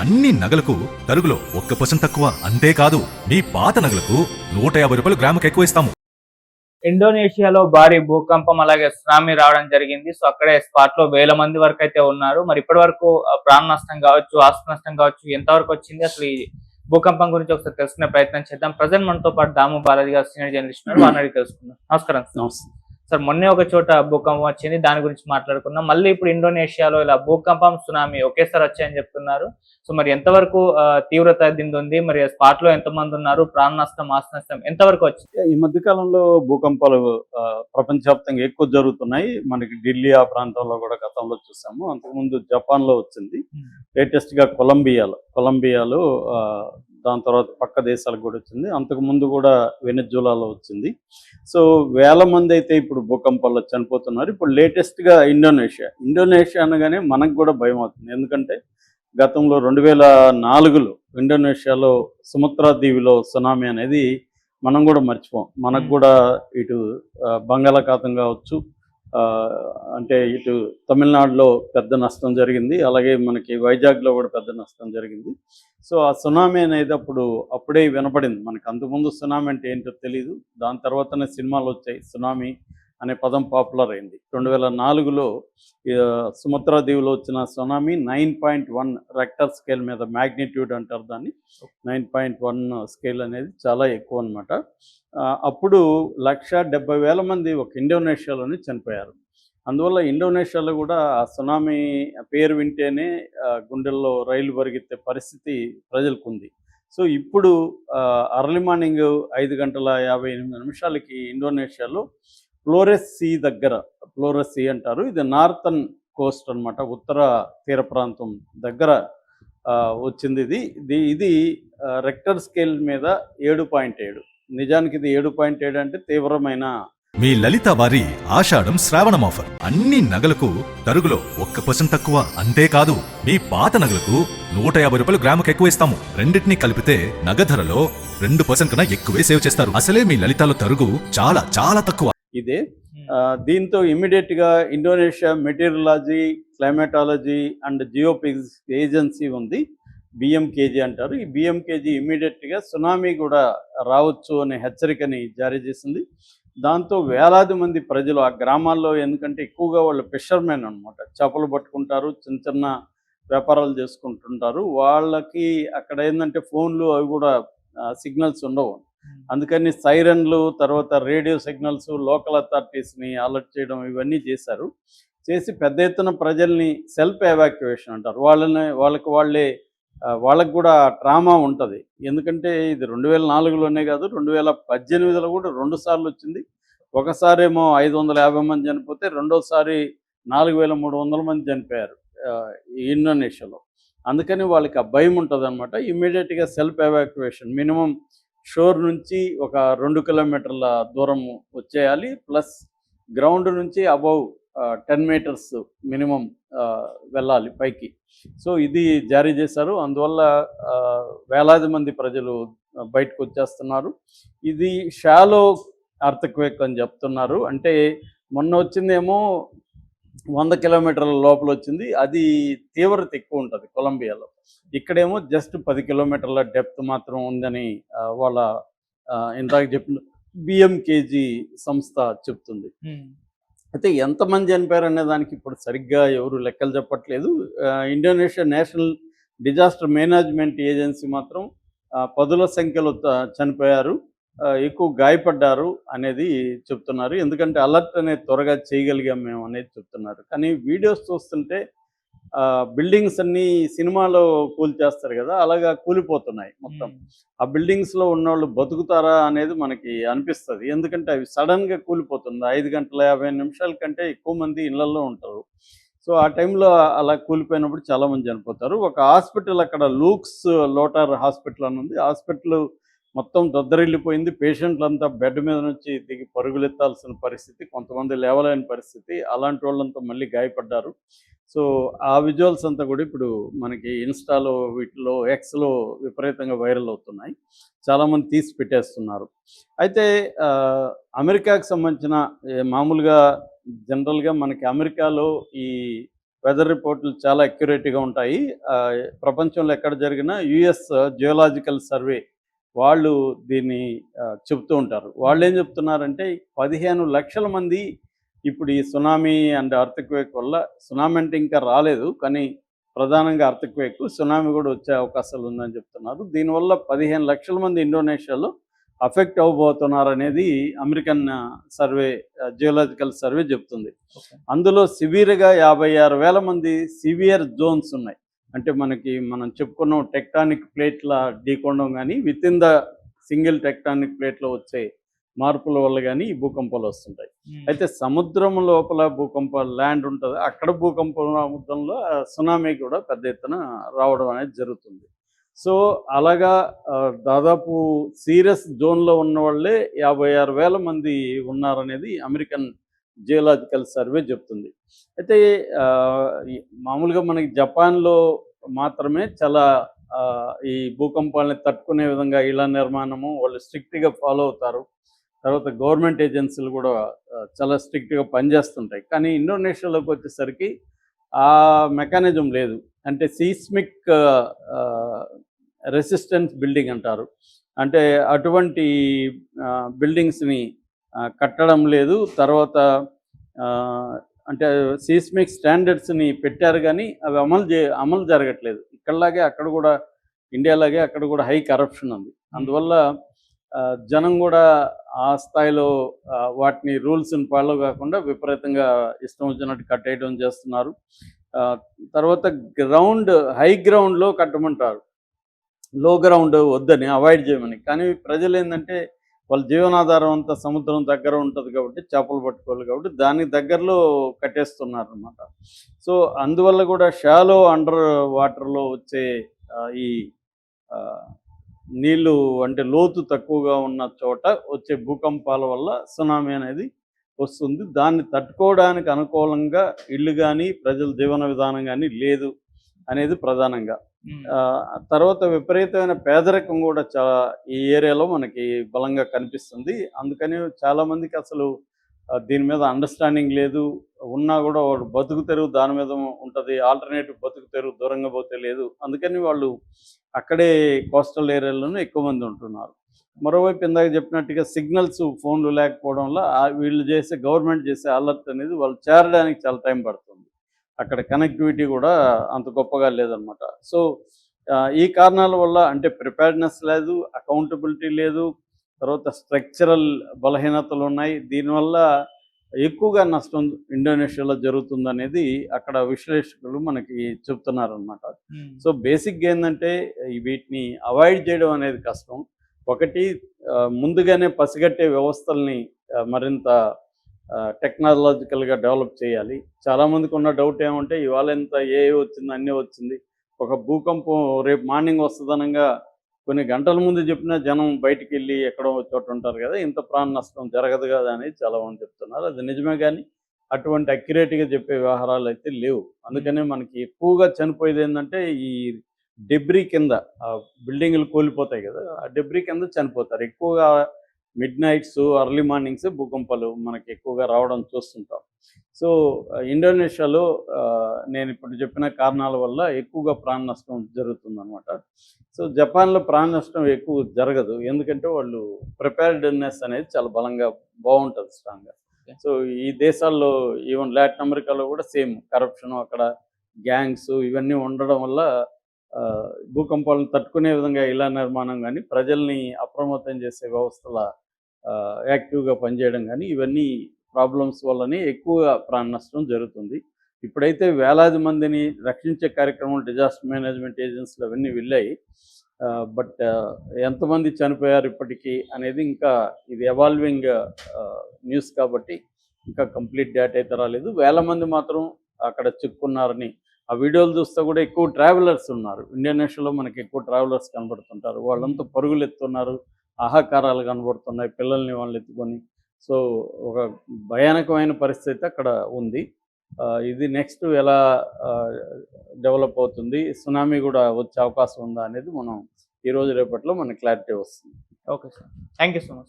అన్ని నగలకు తరుగులో 1% తక్కువ. అంతేకాదు మీ పాత నగలకు 150 రూపాయలు గ్రాముకు ఎక్కువ ఇస్తాము. ఇండోనేషియాలో భారీ భూకంపం అలాగే సునామీ రావడం జరిగింది. సో అక్కడే స్పాట్ లో వేల మంది వరకు అయితే ఉన్నారు. మరి ఇప్పటి వరకు ప్రాణ నష్టం కావచ్చు, ఆస్తి నష్టం కావచ్చు, ఎంతవరకు వచ్చింది, అసలు ఈ భూకంపం గురించి ఒకసారి తెలుసుకునే ప్రయత్నం చేద్దాం. ప్రజెంట్ మనతో పాటు దాము బాలాజీ గారు సీనియర్ జర్నలిస్ట్ ఉన్నారు. వారిని అడిగి తెలుసుకుందాం. నమస్కారం సార్. మొన్నే ఒక చోట భూకంపం వచ్చింది, దాని గురించి మాట్లాడుకున్నాం. మళ్ళీ ఇప్పుడు ఇండోనేషియాలో ఇలా భూకంపం, సునామీ ఒకేసారి వచ్చాయని చెప్తున్నారు. సో మరి ఎంతవరకు తీవ్రత దీనిది ఉంది, మరి స్పాట్ లో ఎంతమంది ఉన్నారు, ప్రాణ నష్టం, ఆస్తి నష్టం ఎంతవరకు వచ్చింది? ఈ మధ్య కాలంలో భూకంపాలు ప్రపంచవ్యాప్తంగా ఎక్కువ జరుగుతున్నాయి. మనకి ఢిల్లీ ఆ ప్రాంతంలో కూడా గతంలో చూసాము. అంతకుముందు జపాన్ లో వచ్చింది, లేటెస్ట్ గా కొలంబియాలో దాని తర్వాత పక్క దేశాలకు కూడా వచ్చింది. అంతకుముందు కూడా వెనెజులాలో వచ్చింది. సో వేల మంది అయితే ఇప్పుడు భూకంపాల్లో చనిపోతున్నారు. ఇప్పుడు లేటెస్ట్ గా ఇండోనేషియా అనగానే మనకు కూడా భయం అవుతుంది. ఎందుకంటే గతంలో 2004లో ఇండోనేషియాలో సుమత్రా దీవిలో సునామీ అనేది మనం కూడా మర్చిపోం. మనకు కూడా ఇటు బంగాళాఖాతం కావచ్చు, అంటే ఇటు తమిళనాడులో పెద్ద నష్టం జరిగింది, అలాగే మనకి వైజాగ్లో కూడా పెద్ద నష్టం జరిగింది. సో ఆ సునామీ అనేది అప్పుడే వినపడింది మనకి. అంతకుముందు సునామీ అంటే ఏంటో తెలియదు. దాని తర్వాతనే సినిమాలు వచ్చాయి. సునామీ అనే పదం పాపులర్ అయింది. 2004లో సుమత్రా దీవులో వచ్చిన సునామీ 9.1 రెక్టర్ స్కేల్ మీద, మ్యాగ్నిట్యూడ్ అంటారు దాన్ని. 9.1 స్కేల్ అనేది చాలా ఎక్కువ అనమాట. అప్పుడు 170,000 మంది ఒక ఇండోనేషియాలోనే చనిపోయారు. అందువల్ల ఇండోనేషియాలో కూడా ఆ సునామీ పేరు వింటేనే గుండెల్లో రైలు పరిగెత్తే పరిస్థితి ప్రజలకు ఉంది. సో ఇప్పుడు అర్లీ మార్నింగ్ 5:58 ఇండోనేషియాలో ఫ్లోరెస్ సీ అంటారు. ఇది నార్థన్ కోస్ట్ అనమాట, ఉత్తర తీర ప్రాంతం దగ్గర వచ్చింది. ఇది రెక్టర్ స్కేల్ మీద 7.7. నిజానికి ఇది 7.7 అంటే తీవ్రమైన. మీ లలిత వారి ఆషాఢం శ్రావణం ఆఫర్. అన్ని నగలకు తరుగులో 1% తక్కువ. అంతేకాదు మీ పాత నగలకు 150 రూపాయలు గ్రాముకు ఎక్కువ ఇస్తాము. రెండింటినీ కలిపితే నగ ధరలో 2% కన్నా ఎక్కువే సేవ్ చేస్తారు. అసలే మీ లలితాలో తరుగు చాలా చాలా తక్కువ. ఇదే దీంతో ఇమ్మీడియట్ గా Indonesia meteorology, climatology and geophysics agency ఉంది, బిఎంకేజీ అంటారు. ఈ బిఎంకేజీ ఇమ్మీడియట్ గా సునామీ కూడా రావచ్చు అనే హెచ్చరికని జారీ చేసింది. దాంతో వేలాది మంది ప్రజలు ఆ గ్రామాల్లో, ఎందుకంటే ఎక్కువగా వాళ్ళు ఫిషర్మెన్ అనమాట, చేపలు పట్టుకుంటారు, చిన్న చిన్న వ్యాపారాలు చేసుకుంటుంటారు. వాళ్ళకి అక్కడ ఏంటంటే ఫోన్లు అవి కూడా సిగ్నల్స్ ఉండవు. అందుకని సైరన్లు, తర్వాత రేడియో సిగ్నల్స్, లోకల్ అథారిటీస్ని అలర్ట్ చేయడం ఇవన్నీ చేసి పెద్ద ఎత్తున ప్రజల్ని సెల్ఫ్ ఎవాక్యుయేషన్ అంటారు. వాళ్ళకి కూడా ట్రామా ఉంటుంది. ఎందుకంటే ఇది 2004లోనే కాదు, 2018లో కూడా 2 సార్లు వచ్చింది. ఒకసారేమో 550 మంది చనిపోతే, రెండోసారి 4,300 మంది చనిపోయారు ఇండోనేషియాలో. అందుకని వాళ్ళకి ఆ భయం ఉంటుంది అనమాట. ఇమ్మీడియట్గా సెల్ఫ్ ఎవాక్యుయేషన్, మినిమం షోర్ నుంచి ఒక 2 కిలోమీటర్ల దూరం వచ్చేయాలి, ప్లస్ గ్రౌండ్ నుంచి అబౌవ్ 10 మీటర్స్ మినిమం వెళ్ళాలి పైకి. సో ఇది జారీ చేశారు. అందువల్ల వేలాది మంది ప్రజలు బయటకు వచ్చేస్తున్నారు. ఇది షాలో అర్త్క్వేక్ అని చెప్తున్నారు. అంటే మొన్న వచ్చిందేమో 100 కిలోమీటర్ల లోపల వచ్చింది. అది తీవ్రత ఎక్కువ ఉంటుంది కొలంబియాలో. ఇక్కడేమో జస్ట్ 10 కిలోమీటర్ల డెప్త్ మాత్రం ఉందని వాళ్ళ ఇందాక చెప్పిన బిఎంకేజీ సంస్థ చెప్తుంది. అయితే ఎంతమంది చనిపోయారు అనే దానికి ఇప్పుడు సరిగ్గా ఎవరు లెక్కలు చెప్పట్లేదు. Indonesia national disaster management agency మాత్రం 10ల సంఖ్యలో చనిపోయారు, ఎక్కువ గాయపడ్డారు అనేది చెప్తున్నారు. ఎందుకంటే అలర్ట్ అనేది త్వరగా చేయగలిగాం మేము అనేది చెప్తున్నారు. కానీ వీడియోస్ చూస్తుంటే బిల్డింగ్స్ అన్నీ సినిమాలో కూల్చేస్తారు కదా, అలాగా కూలిపోతున్నాయి మొత్తం. ఆ బిల్డింగ్స్లో ఉన్నవాళ్ళు బతుకుతారా అనేది మనకి అనిపిస్తుంది. ఎందుకంటే అవి సడన్గా కూలిపోతుంది. 5:50 కంటే ఎక్కువ మంది ఇళ్లలో ఉంటారు. సో ఆ టైంలో అలా కూలిపోయినప్పుడు చాలామంది చనిపోతారు. ఒక హాస్పిటల్ అక్కడ లూక్స్ లోటార్ హాస్పిటల్ అని ఉంది. హాస్పిటల్ మొత్తం దద్దరిల్లిపోయింది. పేషెంట్లంతా బెడ్ మీద నుంచి దిగి పరుగులెత్తాల్సిన పరిస్థితి, కొంతమంది లేవలేని పరిస్థితి. అలాంటి వాళ్ళంతా మళ్ళీ గాయపడ్డారు. సో ఆ విజువల్స్ అంతా కూడా ఇప్పుడు మనకి ఇన్స్టాలో, వీటిలో, ఎక్స్లో విపరీతంగా వైరల్ అవుతున్నాయి. చాలామంది తీసి పెట్టేస్తున్నారు. అయితే అమెరికాకు సంబంధించిన మామూలుగా జనరల్గా మనకి అమెరికాలో ఈ వెదర్ రిపోర్ట్లు చాలా అక్యురేట్గా ఉంటాయి. ప్రపంచంలో ఎక్కడ జరిగినా యుఎస్ జియోలాజికల్ సర్వే వాళ్ళు దీన్ని చెప్తూ ఉంటారు. వాళ్ళు ఏం చెప్తున్నారంటే 15 లక్షల మంది ఇప్పుడు ఈ సునామీ అండ్ అర్త్క్వేక్ వల్ల, సునామీ అంటే ఇంకా రాలేదు కానీ ప్రధానంగా అర్త్క్వేక్, సునామీ కూడా వచ్చే అవకాశాలు ఉందని చెప్తున్నారు. దీనివల్ల 15 లక్షల మంది ఇండోనేషియాలో అఫెక్ట్ అవ్వబోతున్నారనేది అమెరికన్ సర్వే, జియోలాజికల్ సర్వే చెప్తుంది. అందులో సివియర్గా 56,000 మంది సివియర్ జోన్స్ ఉన్నాయి. అంటే మనం చెప్పుకున్న టెక్టానిక్ ప్లేట్ల ఢీకొనడం కానీ, with in the single tectonic ప్లేట్లో వచ్చే మార్పుల వల్ల కానీ ఈ భూకంపాలు వస్తుంటాయి. అయితే సముద్రం లోపల భూకంపాలు, ల్యాండ్ ఉంటుంది, అక్కడ భూకంపంలో సునామీ కూడా పెద్ద ఎత్తున రావడం అనేది జరుగుతుంది. సో అలాగా దాదాపు సీరియస్ జోన్లో ఉన్న వాళ్ళే 56,000 మంది ఉన్నారనేది అమెరికన్ జియోలాజికల్ సర్వే చెప్తుంది. అయితే మామూలుగా మనకి జపాన్లో మాత్రమే చాలా ఈ భూకంపాలని తట్టుకునే విధంగా ఇళ్ల నిర్మాణము వాళ్ళు స్ట్రిక్ట్గా ఫాలో అవుతారు. తర్వాత గవర్నమెంట్ ఏజెన్సీలు కూడా చాలా స్ట్రిక్ట్గా పనిచేస్తుంటాయి. కానీ ఇండోనేషియాలోకి వచ్చేసరికి ఆ మెకానిజం లేదు. అంటే సీస్మిక్ రెసిస్టెన్స్ బిల్డింగ్ అంటారు. అంటే అటువంటి బిల్డింగ్స్ని కట్టడం లేదు. తర్వాత అంటే సీస్మిక్ స్టాండర్డ్స్ని పెట్టారు కానీ అవి అమలు జరగట్లేదు. ఇక్కడలాగే అక్కడ కూడా, ఇండియాలాగే అక్కడ కూడా హై కరప్షన్ ఉంది. అందువల్ల జనం కూడా ఆ స్థాయిలో వాటిని రూల్స్ని ఫాలో కాకుండా విపరీతంగా ఇష్టం వచ్చినట్టు కట్టేయడం చేస్తున్నారు. తర్వాత హై గ్రౌండ్లో కట్టమంటారు, లో గ్రౌండ్ వద్దని, అవాయిడ్ చేయమని. కానీ ప్రజలు ఏంటంటే వాళ్ళ జీవనాధారం అంతా సముద్రం దగ్గర ఉంటుంది కాబట్టి, చేపలు పట్టుకోవాలి కాబట్టి దానికి దగ్గరలో కట్టేస్తున్నారు అన్నమాట. సో అందువల్ల కూడా షాలో అండర్ వాటర్లో వచ్చే ఈ నీళ్ళు, అంటే లోతు తక్కువగా ఉన్న చోట వచ్చే భూకంపాల వల్ల సునామీ అనేది వస్తుంది. దాన్ని తట్టుకోవడానికి అనుకూలంగా ఇళ్ళు కానీ, ప్రజల జీవన విధానం కానీ లేదు అనేది ప్రధానంగా. తర్వాత విపరీతమైన పేదరికం కూడా ఈ ఏరియాలో మనకి బలంగా కనిపిస్తుంది. అందుకని చాలామందికి అసలు దీని మీద అండర్స్టాండింగ్ లేదు. ఉన్నా కూడా వాడు బతుకు తెరువు దాని మీద ఉంటుంది, ఆల్టర్నేటివ్ బతుకు తెరువు దూరంగా పోతే లేదు. అందుకని వాళ్ళు అక్కడే కోస్టల్ ఏరియాలోనే ఎక్కువ మంది ఉంటున్నారు. మరోవైపు ఇందాక చెప్పినట్టుగా సిగ్నల్స్, ఫోన్లు లేకపోవడం వల్ల వీళ్ళు గవర్నమెంట్ చేసే అలర్ట్ అనేది వాళ్ళు చేరడానికి చాలా టైం పడుతుంది. అక్కడ కనెక్టివిటీ కూడా అంత గొప్పగా లేదనమాట. సో ఈ కారణాల వల్ల, అంటే ప్రిపేర్డ్నెస్ లేదు, అకౌంటబిలిటీ లేదు, తర్వాత స్ట్రక్చరల్ బలహీనతలు ఉన్నాయి. దీనివల్ల ఎక్కువగా నష్టం ఇండోనేషియాలో జరుగుతుందనేది అక్కడ విశ్లేషకులు మనకి చెప్తున్నారనమాట. సో బేసిక్గా ఏంటంటే వీటిని అవాయిడ్ చేయడం అనేది కష్టం. ఒకటి, ముందుగానే పసిగట్టే వ్యవస్థల్ని మరింత టెక్నాలజికల్గా డెవలప్ చేయాలి. చాలామందికి ఉన్న డౌట్ ఏమంటే ఇవాళ ఎంత వచ్చింది, అన్నీ వచ్చింది, ఒక భూకంపం రేపు మార్నింగ్ వస్తుందనగా కొన్ని గంటల ముందు చెప్పినా జనం బయటికి వెళ్ళి ఎక్కడో చోట ఉంటారు కదా, ఇంత ప్రాణ నష్టం జరగదు కదా అని చాలామంది చెప్తున్నారు. అది నిజమే, కానీ అటువంటి అక్యురేట్గా చెప్పే వ్యవహారాలు అయితే లేవు. అందుకనే మనకి ఎక్కువగా చనిపోయేది ఏంటంటే ఈ డెబ్రీ కింద, బిల్డింగ్లు కూలిపోతాయి కదా, ఆ డెబ్రీ కింద చనిపోతారు ఎక్కువగా. మిడ్ నైట్స్, అర్లీ మార్నింగ్స్ భూకంపాలు మనకి ఎక్కువగా రావడం చూస్తుంటాం. సో ఇండోనేషియాలో నేను ఇప్పుడు చెప్పిన కారణాల వల్ల ఎక్కువగా ప్రాణ నష్టం జరుగుతుందన్నమాట. సో జపాన్లో ప్రాణ నష్టం ఎక్కువ జరగదు, ఎందుకంటే వాళ్ళు ప్రిపేర్డ్నెస్ అనేది చాలా బలంగా బాగుంటుంది, స్ట్రాంగ్గా. సో ఈ దేశాల్లో, ఈవెన్ లాటిన్ అమెరికాలో కూడా సేమ్ కరప్షన్, అక్కడ గ్యాంగ్స్ ఇవన్నీ ఉండడం వల్ల భూకంపాలను తట్టుకునే విధంగా ఇళ్ల నిర్మాణం కానీ, ప్రజల్ని అప్రమత్తం చేసే వ్యవస్థల యాక్టివ్గా పనిచేయడం కానీ, ఇవన్నీ ప్రాబ్లమ్స్ వల్లనే ఎక్కువగా ప్రాణ నష్టం జరుగుతుంది. ఇప్పుడైతే వేలాది మందిని రక్షించే కార్యక్రమం డిజాస్టర్ మేనేజ్మెంట్ ఏజెన్సీలు అవన్నీ వెళ్ళాయి. బట్ ఎంతమంది చనిపోయారు ఇప్పటికీ అనేది ఇంకా ఇది ఎవాల్వింగ్ న్యూస్ కాబట్టి ఇంకా కంప్లీట్ డేటా అయితే రాలేదు. వేల మంది మాత్రం అక్కడ చిక్కున్నారని ఆ వీడియోలు చూస్తే కూడా ఎక్కువ ట్రావెలర్స్ ఉన్నారు. ఇండోనేషియాలో మనకి ఎక్కువ ట్రావెలర్స్ కనబడుతుంటారు. వాళ్ళంతా పరుగులు ఎత్తున్నారు, ఆహాకారాలు కనబడుతున్నాయి, పిల్లల్ని వాళ్ళు ఎత్తుకొని. సో ఒక భయానకమైన పరిస్థితి అక్కడ ఉంది. ఇది నెక్స్ట్ ఎలా డెవలప్ అవుతుంది, సునామీ కూడా వచ్చే అవకాశం ఉందా అనేది మనం ఈరోజు రేపట్లో మనకి క్లారిటీ వస్తుంది. Okay sir, thank you so much.